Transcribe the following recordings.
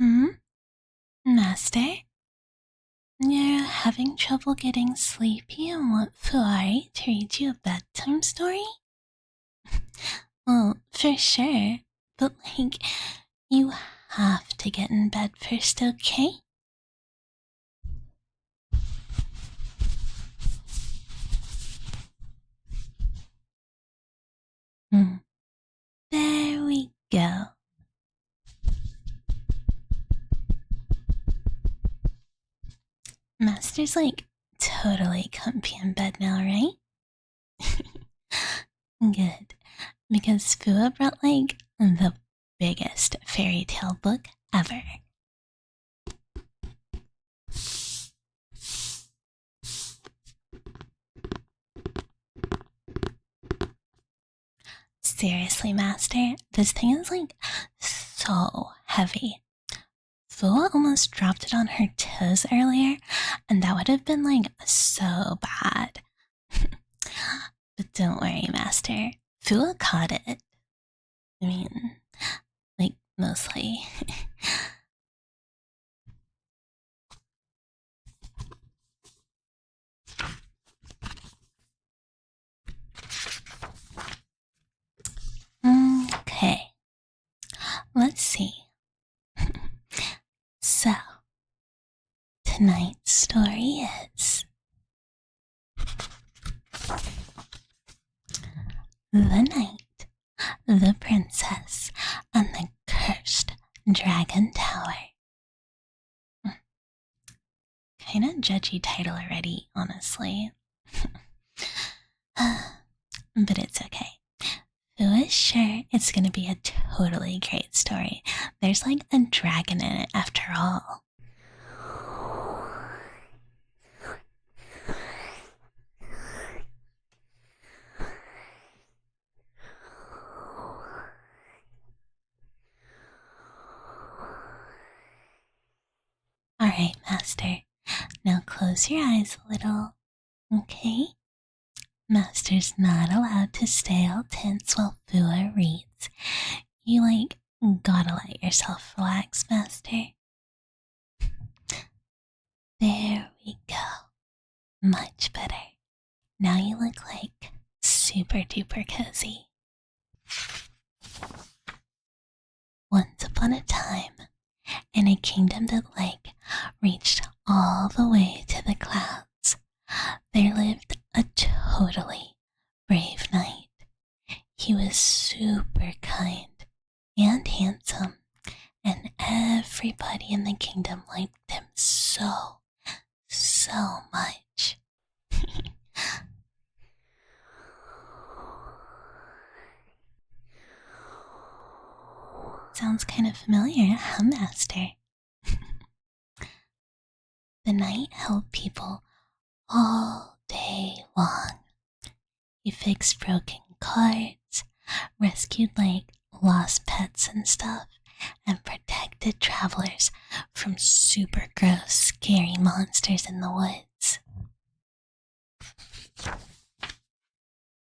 Hmm? Master? You're having trouble getting sleepy and want Fuari to read you a bedtime story? Well, for sure. But, you have to get in bed first, okay? Hmm. There we go. Master's totally comfy in bed now, right? Good. Because Fua brought the biggest fairy tale book ever. Seriously, Master, this thing is so heavy. Fua almost dropped it on her toes earlier, and that would have been so bad. But don't worry, Master. Fua caught it. I mean, mostly. Okay, let's see. So, tonight's story is The Knight, the Princess, and the Cursed Dragon Tower. Kinda judgy title already, honestly. But it's okay. Who is sure it's gonna be a totally great story? There's a dragon in it after all. Alright, Master. Now close your eyes a little, okay? Master's not allowed to stay all tense while Fua reads. You, gotta let yourself relax, Master. There we go. Much better. Now you look super duper cozy. Once upon a time, in a kingdom that reached all the way to the clouds, there lived a totally brave knight. He was super kind and handsome, and everybody in the kingdom liked him so much. Sounds kind of familiar, huh, Master? The knight helped people all day long. He fixed broken carts, rescued lost pets and stuff, and protected travelers from super gross, scary monsters in the woods.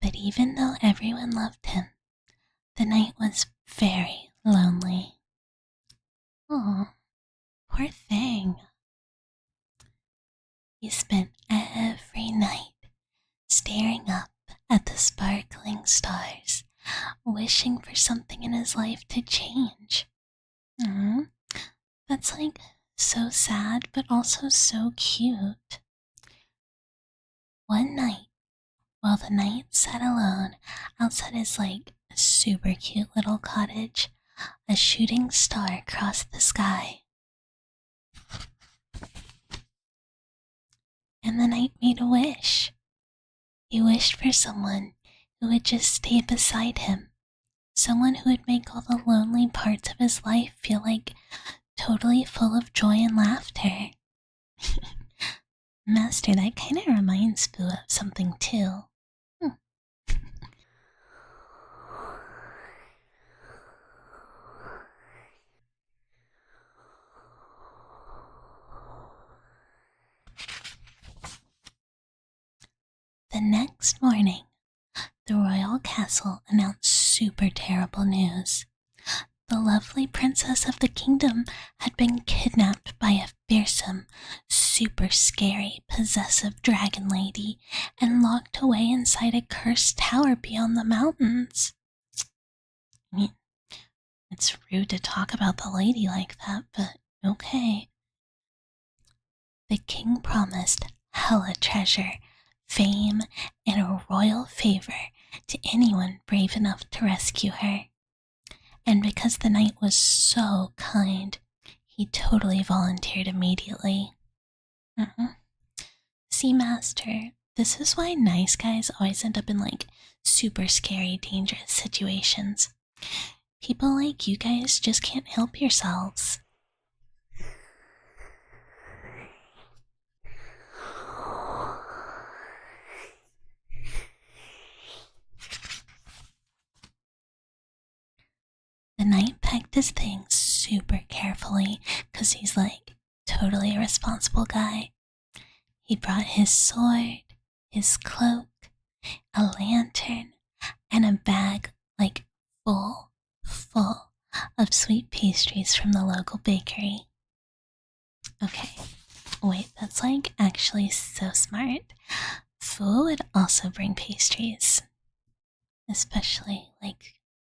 But even though everyone loved him, the knight was very lonely. Oh, poor thing. He spent every night staring up at the sparkling stars, wishing for something in his life to change. That's so sad, but also so cute. One night, while the knight sat alone outside his super cute little cottage, a shooting star crossed the sky. And the knight made a wish. He wished for someone who would just stay beside him, someone who would make all the lonely parts of his life feel totally full of joy and laughter. Master, that kind of reminds Boo of something too. The next morning, the royal castle announced super terrible news. the lovely princess of the kingdom had been kidnapped by a fearsome, super scary, possessive dragon lady and locked away inside a cursed tower beyond the mountains. I mean, it's rude to talk about the lady like that, but okay. The king promised hella treasure, fame, and a royal favor to anyone brave enough to rescue her. And because the knight was so kind, he totally volunteered immediately. See, Master, this is why nice guys always end up in super scary, dangerous situations. People like you guys just can't help yourselves. The knight packed his things super carefully because he's totally a responsible guy. He brought his sword, his cloak, a lantern, and a bag full of sweet pastries from the local bakery. Okay, wait, that's actually so smart. Fu would also bring pastries, especially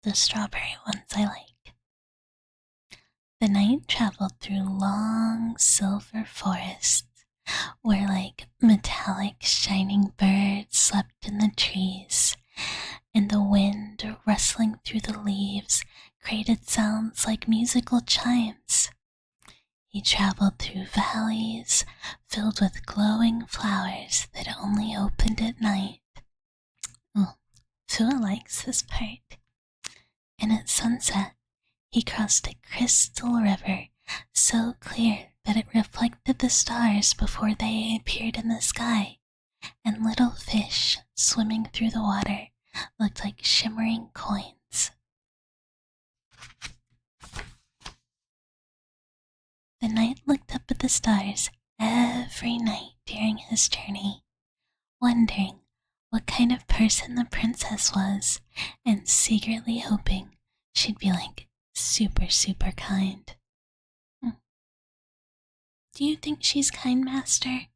the strawberry ones I like. The knight traveled through long silver forests where metallic shining birds slept in the trees, and the wind rustling through the leaves created sounds like musical chimes. He traveled through valleys filled with glowing flowers that only opened at night. Oh, Fua likes this part. And at sunset, he crossed a crystal river so clear that it reflected the stars before they appeared in the sky, and little fish swimming through the water looked like shimmering coins. The knight looked up at the stars every night during his journey, wondering what kind of person the princess was, and secretly hoping she'd be super, super kind. Do you think she's kind, Master?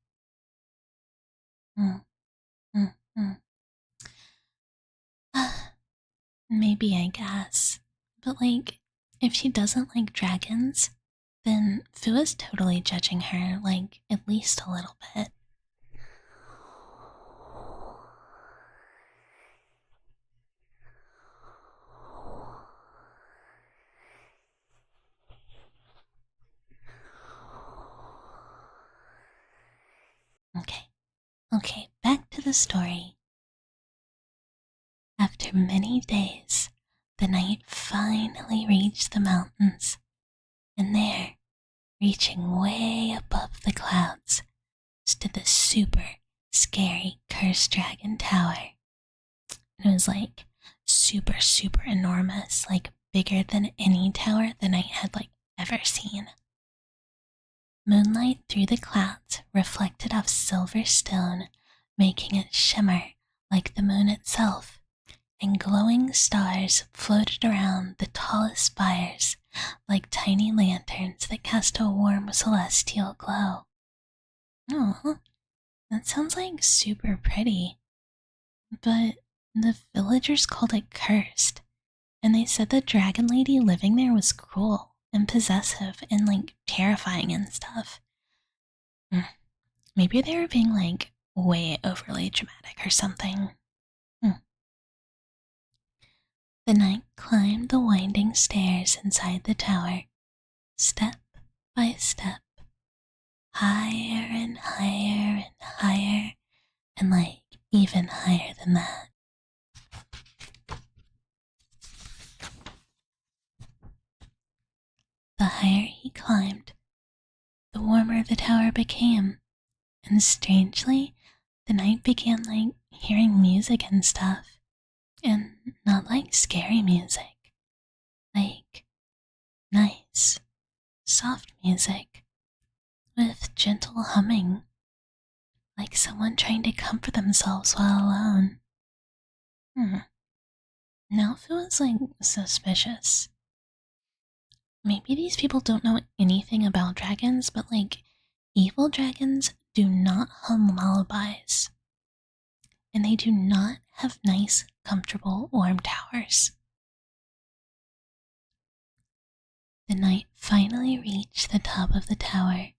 Maybe, I guess. But if she doesn't like dragons, then Fua's totally judging her, at least a little bit. Okay, back to the story. After many days, the knight finally reached the mountains, and there, reaching way above the clouds, stood the super scary cursed dragon tower. It was super, super enormous, bigger than any tower the knight had ever seen. Moonlight through the clouds reflected off silver stone, making it shimmer like the moon itself, and glowing stars floated around the tallest spires like tiny lanterns that cast a warm celestial glow. Oh, that sounds super pretty. But the villagers called it cursed, and they said the dragon lady living there was cruel and possessive and terrifying and stuff. Maybe they were being way overly dramatic or something. The knight climbed the winding stairs inside the tower, step by step, higher and higher and higher, and even higher than that. The higher he climbed, the warmer the tower became, and strangely, the knight began hearing music and stuff, and not scary music, nice, soft music with gentle humming, like someone trying to comfort themselves while alone. Now Fu was suspicious. maybe these people don't know anything about dragons, but like, evil dragons do not hum lullabies. And they do not have nice, comfortable, warm towers. The knight finally reached the top of the tower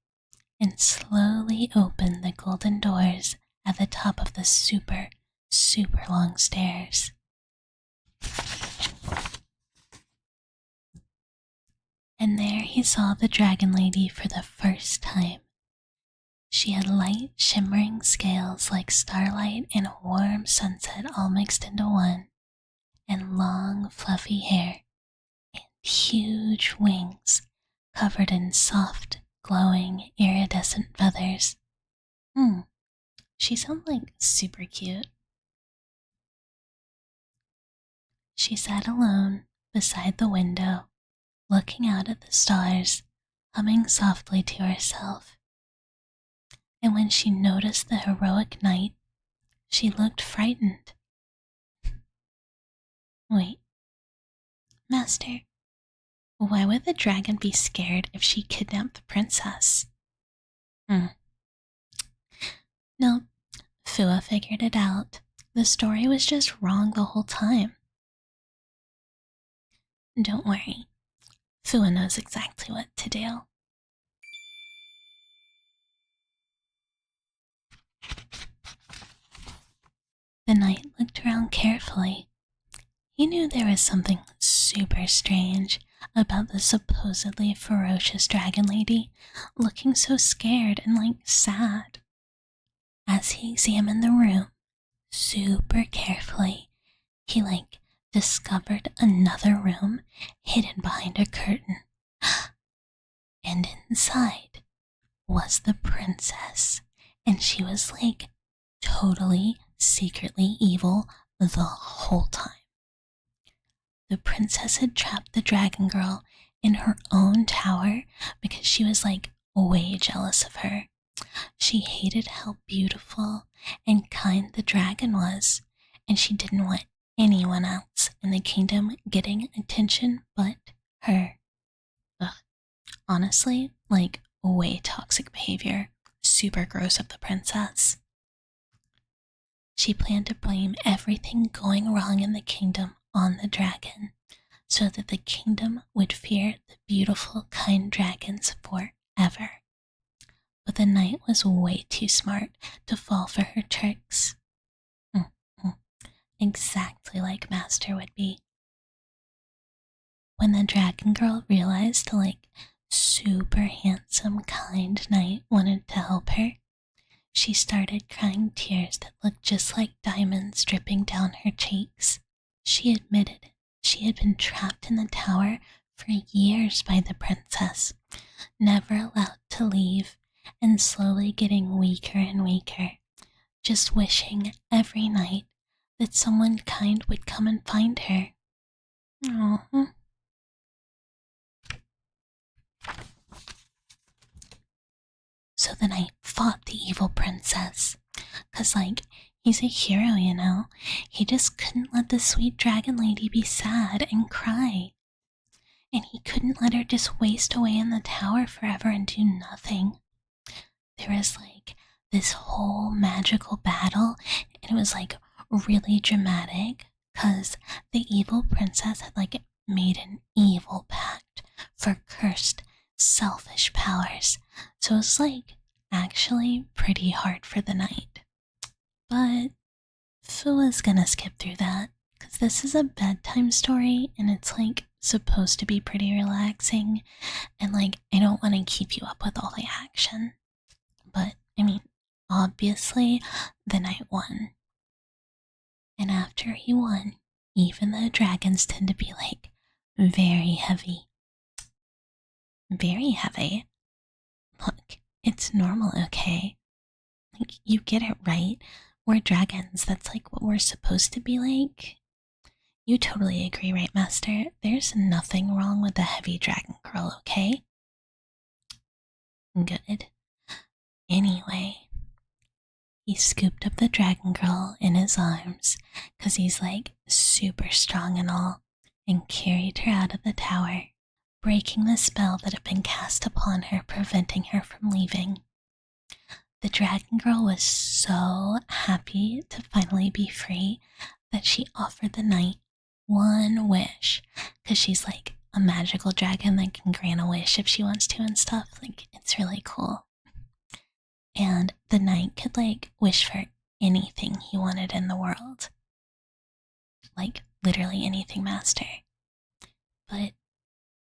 and slowly opened the golden doors at the top of the super, super long stairs. And there he saw the dragon lady for the first time. She had light, shimmering scales like starlight and warm sunset all mixed into one, and long, fluffy hair, and huge wings covered in soft, glowing, iridescent feathers. She sounds like super cute. She sat alone beside the window, looking out at the stars, humming softly to herself. And when she noticed the heroic knight, she looked frightened. Wait, Master, why would the dragon be scared if she kidnapped the princess? No, Fua figured it out. The story was just wrong the whole time. Don't worry, Fua knows exactly what to do. The knight looked around carefully. He knew there was something super strange about the supposedly ferocious dragon lady looking so scared and like sad. As he examined the room super carefully, he discovered another room hidden behind a curtain. And inside was the princess, and she was totally secretly evil the whole time. The princess had trapped the dragon girl in her own tower because she was way jealous of her. She hated how beautiful and kind the dragon was, and she didn't want anyone else in the kingdom getting attention but her. Ugh. Honestly, way toxic behavior. Super gross of the princess. She planned to blame everything going wrong in the kingdom on the dragon, so that the kingdom would fear the beautiful, kind dragons forever. But the knight was way too smart to fall for her tricks. Exactly like Master would be. When the dragon girl realized the super handsome, kind knight wanted to help her, she started crying tears that looked just like diamonds dripping down her cheeks. She admitted she had been trapped in the tower for years by the princess, never allowed to leave, and slowly getting weaker and weaker, just wishing every night that someone kind would come and find her. Aww. So the knight fought the evil princess, 'cause he's a hero, you know? He just couldn't let the sweet dragon lady be sad and cry. And he couldn't let her just waste away in the tower forever and do nothing. There was this whole magical battle, and it was really dramatic, 'cause the evil princess had made an evil pact for cursed, selfish powers. So it was actually pretty hard for the knight. But Fua's gonna skip through that, because this is a bedtime story and it's supposed to be pretty relaxing, and I don't want to keep you up with all the action. But I mean, obviously the knight won. And after he won, even the dragons tend to be very heavy. Very heavy. Look, it's normal, okay? You get it right. We're dragons. That's what we're supposed to be like. You totally agree, right, Master? There's nothing wrong with a heavy dragon girl, okay? Good. Anyway, he scooped up the dragon girl in his arms, 'cause he's super strong and all, and carried her out of the tower. breaking the spell that had been cast upon her, preventing her from leaving. The Dragon Girl was so happy to finally be free that she offered the knight one wish, because she's like a magical dragon that can grant a wish if she wants to and stuff. Like, it's really cool. And the knight could like wish for anything he wanted in the world. Like, literally anything, master. But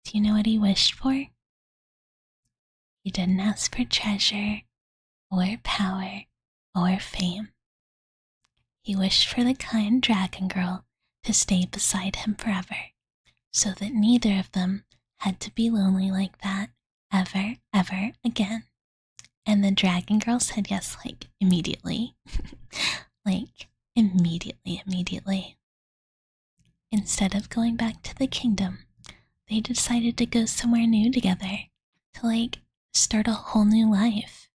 do you know what he wished for? He didn't ask for treasure, or power, or fame. He wished for the kind Dragon Girl to stay beside him forever, so that neither of them had to be lonely like that ever, ever again. And the Dragon Girl said yes, like, immediately. Like, immediately. Instead of going back to the kingdom, they decided to go somewhere new together, to like, start a whole new life.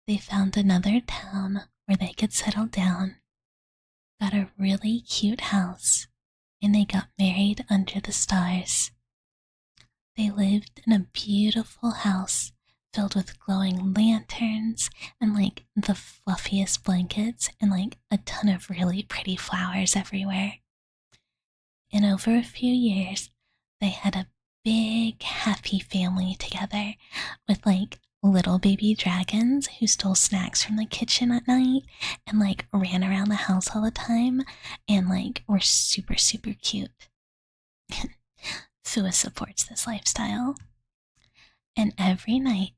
They found another town where they could settle down, got a really cute house, and they got married under the stars. They lived in a beautiful house filled with glowing lanterns and like the fluffiest blankets and like a ton of really pretty flowers everywhere. And over a few years, they had a big, happy family together with like little baby dragons who stole snacks from the kitchen at night and like ran around the house all the time and like were super, super cute. Fua supports this lifestyle. And every night,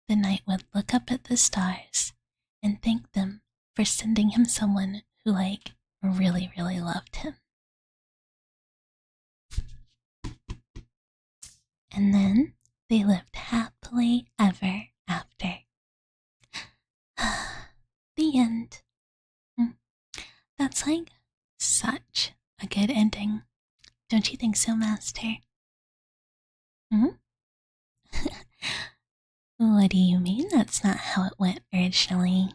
the knight would look up at the stars and thank them for sending him someone who like really, really loved him. And then they lived happily ever after. The end. That's like such a good ending. Don't you think so, Master? What do you mean that's not how it went originally?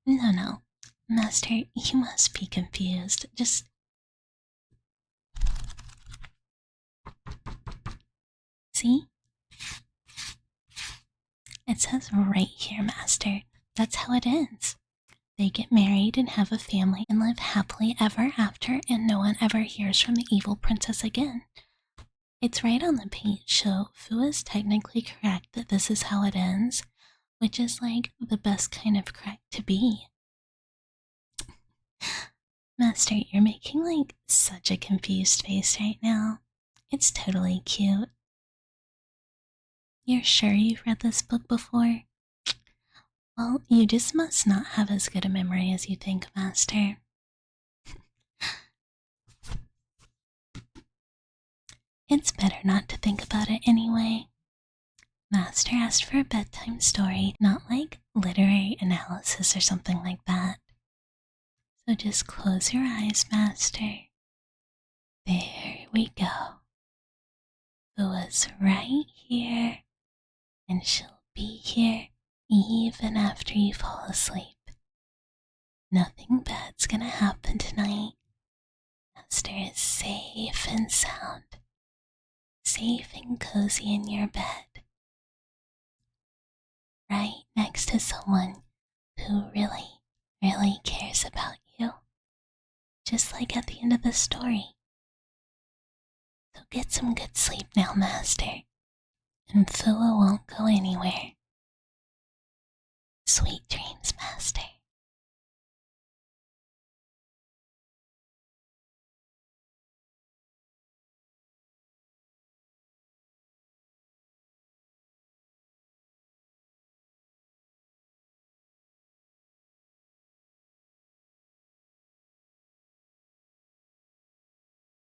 No. Master, you must be confused. Just... See? It says right here, Master. That's how it ends. They get married and have a family and live happily ever after, and no one ever hears from the evil princess again. It's right on the page, so Fu is technically correct that this is how it ends, which is like the best kind of correct to be. Master, you're making like such a confused face right now. It's totally cute. You're sure you've read this book before? Well, you just must not have as good a memory as you think, Master. It's better not to think about it anyway. Master asked for a bedtime story, not like literary analysis or something like that. So just close your eyes, Master. There we go. Fua's right here, and she'll be here even after you fall asleep. Nothing bad's gonna happen tonight. Master is safe and sound. Safe and cozy in your bed. Right next to someone who really, really cares about you. Just like at the end of the story. So get some good sleep now, Master. And Fua won't go anywhere. Sweet dreams, Master.